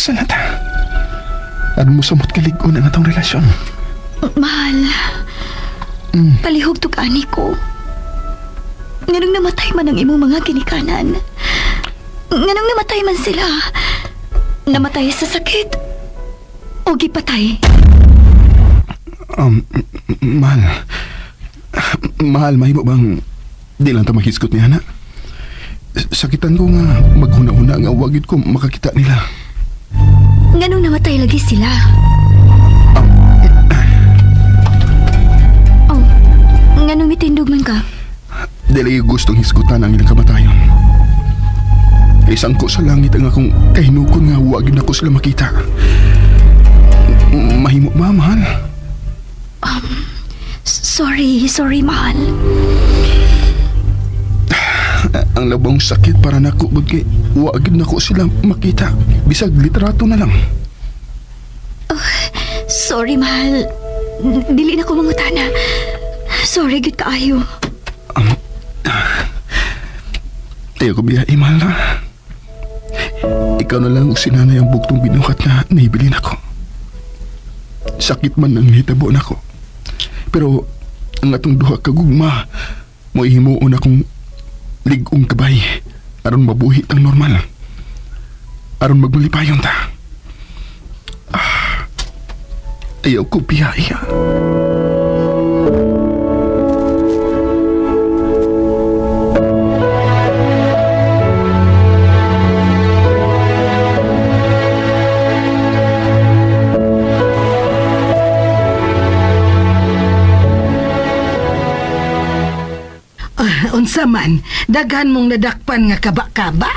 Kasal na ta. Ano mo samot kaligon ang atong relasyon? Mahal, palihog to kaani ko. Nganong namatay man ang imong mga ginikanan. Nganong namatay man sila. Namatay sa sakit o gipatay. Mahal. Mahal, mahimo bang di lang ta maghiskot ni Hana? Sakitan ko nga maghuna-huna nga wagid ko makakita nila. Nganong namatay lagi sila. Oh, nganong mitindog man ka? Dili gustong hisgutan ang ilang kamatayon. Isang ko sa langit ang akong kahinukon nga wagid na ko sila makita. Mahimo ba, mahal? Sorry, mahal. Ang labang sakit para nako bagay wagid na ko sila makita. Bisag litrato na lang. Sorry, mahal. Dili na ko mangutana. Sorry, gud kaayo. Ayaw ko biya, mahal na. Ikaw na lang sinanay ang buktong binukat na naibilin ako. Sakit man ang hitabo na ko. Pero ang atong duha kagugma mo ihimuon akong ligong kabay aron mabuhi ang normal. Aron magmalipayon ta. Ayaw ko biya, iya. Unsa man, daghan mong nadakpan nga kaba-kaba?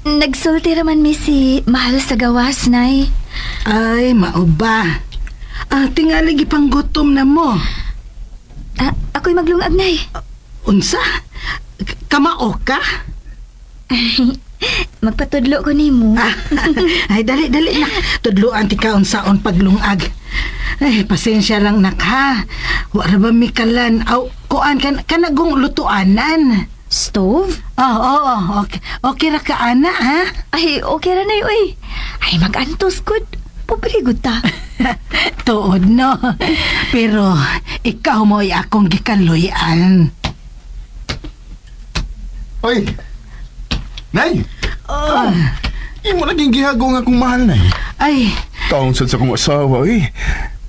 Nagsulti raman mi si Mahal sa gawas, nay. Ay, mao ba? Tingali gipang gutom na mo. Ako'y maglungag, nay. Unsa? Kamao ka? Magpatudlo ko nimo. Ay, dali na. Tudloan ti ka unsaon paglungag. Ay, pasensya lang nak ha. Wala ba mikalan? Kuan ka nagong lutuanan. Stove? Oo, okay. Okay ra ka ana ha? Ay, okay ra na uy. Ay, mag-antos gud. Pobre gud ta. Tuod no. Pero ikaw mo'y akong gikaluyan. Hoy! Nay! Imo naging gihago nga akong mahal, nay. Ay, Taong sa kong asawa, eh.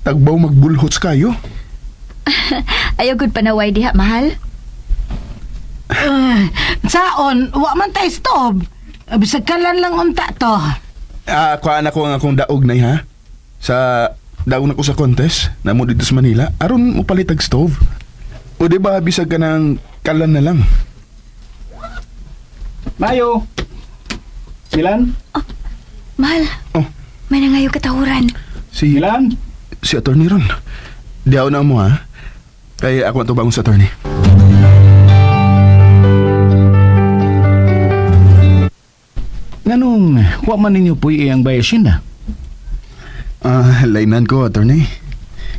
Tagbaw magbulhots kayo. Ayaw gud panaway diha, Mahal. saon, wa man tay stove. Bisag kalan lang unta to. Kuhaan ako ang akong daog, nay, ha? Sa daog na ko sa contest, na mo dito sa Manila, aron mo palitag stove. O di ba bisag ka ng kalan na lang? Mayo! Milan? Mahal, Oh, may nangayo katahuran. si Milan? attorney ron. Diyaw na mo, ha? Kaya ako ang tubang sa attorney. Nganong, wa man ninyo po iyang bayasin na? Lainan ko, attorney.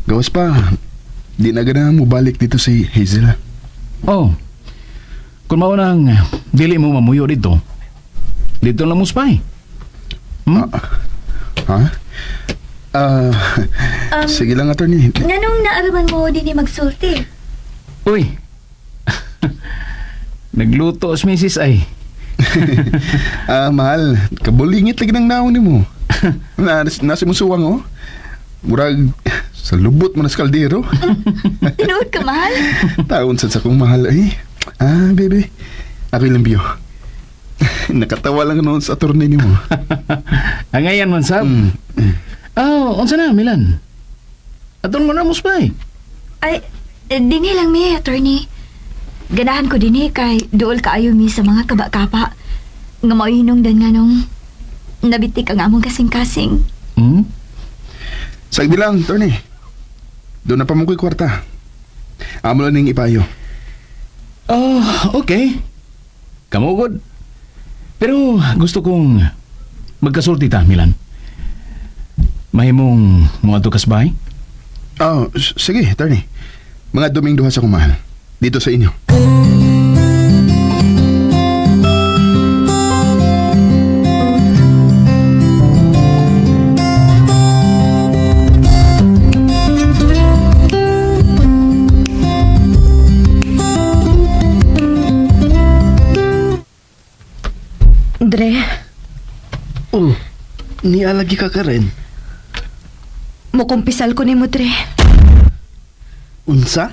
Gawas pa, di na gana mo balik dito si Hazel. Oh, kung maunang dili mo mamuyo dito lang mo spy. Ha? Sige lang, attorney. Nganong naaraman mo din magsulti? Uy! Nagluto si Mrs. ay. Mahal, kabulingit lagi ng naon ni mo. Nasa mong suwang, oh. Murag, sa lubot mo na sa kaldero. Tinuod ka, Mahal? Taon sa kong mahal, ay. Baby, ako ilang biyo. Nakatawa lang noon sa attorney ni mo. Angayan man sab. Unsa na, Milan? Aton mo na mo spy. Ay, dini lang mi, attorney. Ganahan ko dini kay duol kaayo mi sa mga kaba-kapa. Nga mauhinong dan nga nung nabitik ang among kasing-kasing. Sagdi lang, attorney. Doon na pa mo ko'y kwarta. Amo lang ning ipayo. Okay. Kamugod. Pero gusto kong magkasulti ta, Milan. Mahimong mga tukas bahay? Sige, attorney. Mga duming duha sa kumahal. Dito sa inyo. Dre, Oh, niya lagi ka rin. mukumpisal ko ni mo, Dre. Unsa?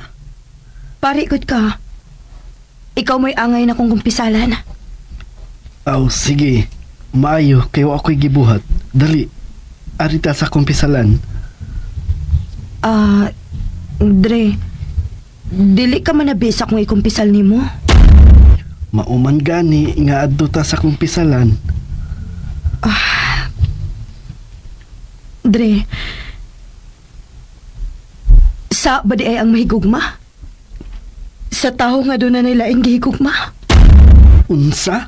Parikot ka. Ikaw mo'y angay na kong kumpisalan. Aw, sige. Maayo, kayo ako'y gibuhat. Dali, arita sa kumpisalan. Dre, dili ka man nabisa kung ikumpisal ni mo. Mauman gani nga adto ta sa kumpisalan. Dre, sa ba di ay ang mahigugma? Sa tao nga doon na nila ang gihigugma? Unsa?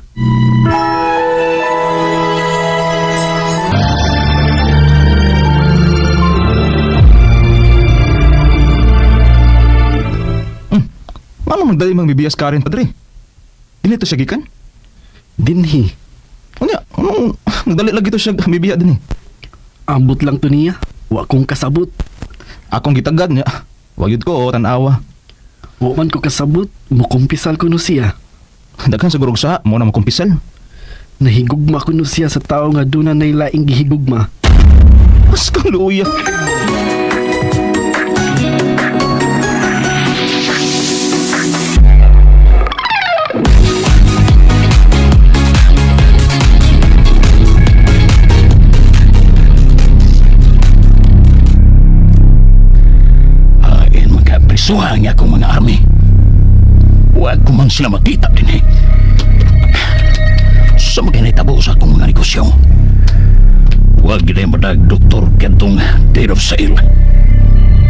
Mama magdali mang bibiyas ka rin, padre. Dili to siya gikan? Dinhi. Unya, nagdali lagi to siya bibiya din eh. Ambot lang to niya. Wa kong kasabot. Akong gitagad niya. Wag yun ko, tanawa. Wa man ko kasabot. Mukumpisal ko no siya. Daghan sa gurog sa, mo na makumpisal. Nahigugma ko no siya sa tao nga doon na nailaing gihigugma. Mas kang luya. Ayon magkaprisuhan niya akong mga army. Huwag ko man sila makita din eh. Sa maginitabo sa akong mga negosyo. Huwag gina madag doktor kentong date of sale.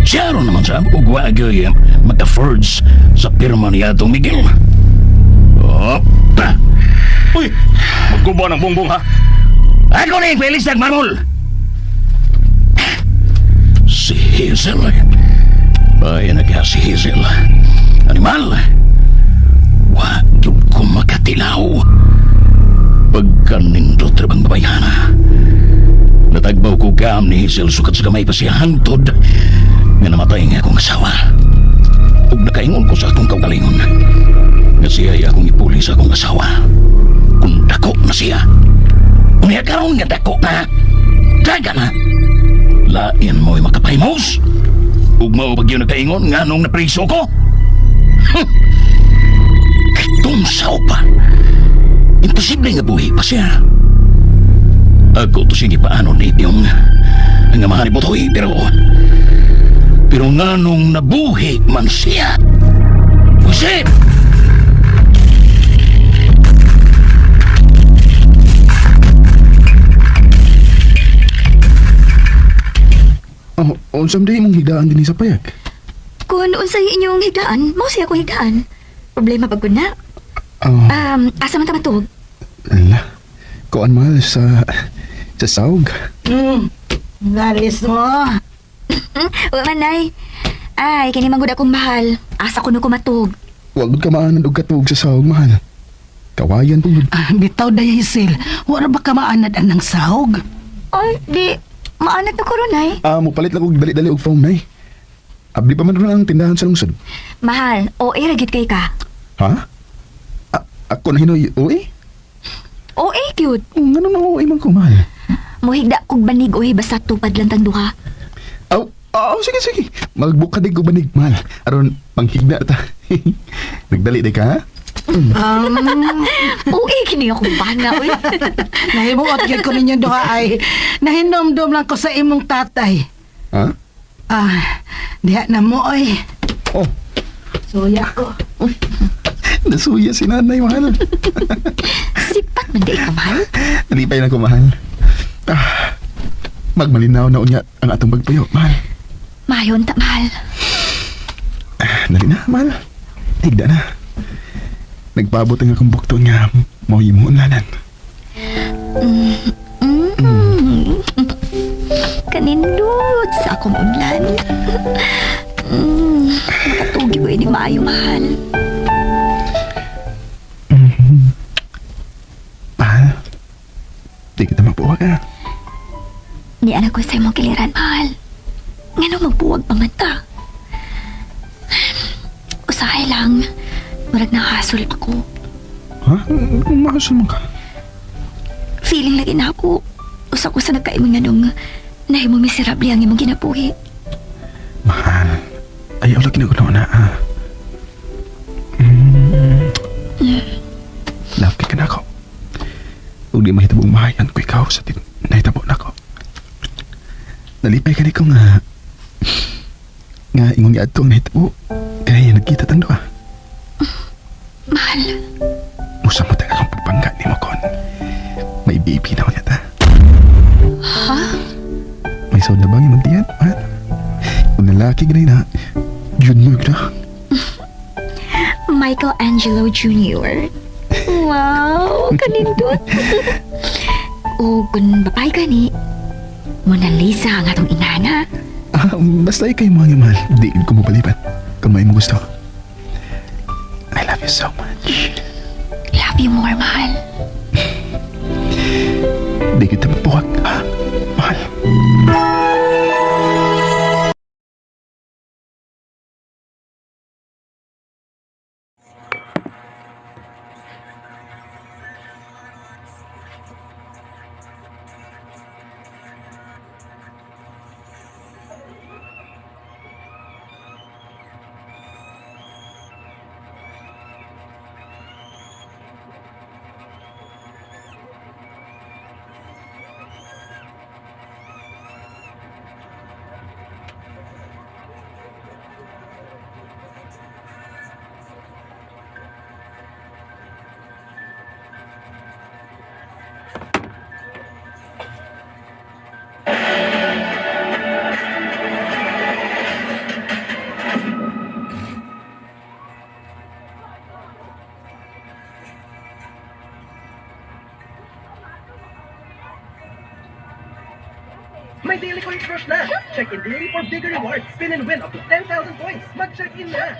Siya ron naman sa ugwa agyoy magka-forge sa pirma niya itong Miguel. Opa! Uy! Magkubo ng bongbong ha! Ako na yung Felis nagmarmol! Si Hazel. Bayan na kaya si Hazel. Animal! Wag yun ko makatilaw. Pagkanindot trabang babayana. Natagbaw ko gam ni Hazel sukat sa kamay pa siya hangtod nga namatay nga akong asawa. Ug nakaingon ko sa akong kaugalingon nga siya ay akong ipuli sa akong asawa. Kung dako na siya. Kung niya karoon nga dako na. Daga na. Lain mo'y makapahimos. Ug mao pag yun nakaingon nga nung napriso ko. Tungsaw pa. Imposible nga buhi pa siya. Ako to sige paano ni yung nga mahal mo to'y pero nga nung nabuhi man siya. Pusip! Oh, unsam day mong higdaan din sa payag. Kung noon sa inyong higdaan, mo siya akong higdaan. Problema pag na. Oh, Asa man tamatog? ala. Kuan mahal sa sawg. Lalis mo. Wa man nay. Ay, kini manggod akong mahal. Asa ko no kumatog. Wag ka maanan og katog sa sawg mahal. Kawayan po. Bitaw dahi sil. Wala ba ka maanad ang sahog? Ay, di. Maanat na ko ron ay. Mo palit lang og dali-dali og phone nay. Abdi pa man ron ang tindahan sa lungsod. Mahal, o ragit kay ka. Ha? Ako na hinoy. Uy? O cute. Ano na uy man ko mahal? Muhigda kog banig oy basta tupad lang tanduha. Aw, sige. Magbuka din ko banig mahal. Aron panghigda ta. Nagdali day ka ha? Uy, kini akong bana, uy. Nahimuot gyud ko ninyo duha ay nahinomdom lang ko sa imong tatay. Ha? Diha na mo oy. Oh, Suya ko. nasuya si nanay mahal. Sipat man di ka, mahal. Nalipay na ko mahal. Magmalinaw na unya ang atong bagpayo, mahal. Mayon ta, mahal. Dali na, mahal. Higda na. Nagpabot ang akong bukto nga mo himuunlanan. Kanindot sa akong unlan. Makatugi ko ini maayo, mahal. Mahal, di kita magbuwag ha. Ni anak ko sa imong kiliran, mahal. Nga nung magbuwag pa man ta. Usahay lang. Murag nakahasol ako. Ha? Mahasal mo ka. feeling lagi na ako. Usa ko sa nagkaimong nga nung nahimo miserable ang imong ginabuhi. Mahal, ayaw lagi na ko na Love ka na ako. Huwag di mahitabong mahayan ko ikaw sa nahitabo na ako. Nalipay ka ni ko nga ingon nga ato ang nahitabo kaya nagkita tang doa. Mahal, Musa mo tayo akong pagpangga ni mo kon. May baby na ako niya ta. ha? May sound na bang imong tiyan, mahal? Kung lalaki ganay na, junior na. Michelangelo Jr. Wow, kanindot. O kung babae ka ni, Mona Lisa ang atong inana. Basta ikay mo nga, mahal. Di ko mo palipat. Kung may mo gusto. I love you so much. Love you more, mahal. Di kita mapuwag, ha? Mahal. May daily coins rush na! Check in daily for bigger rewards. Spin and win up to 10,000 points. Mag-check in na!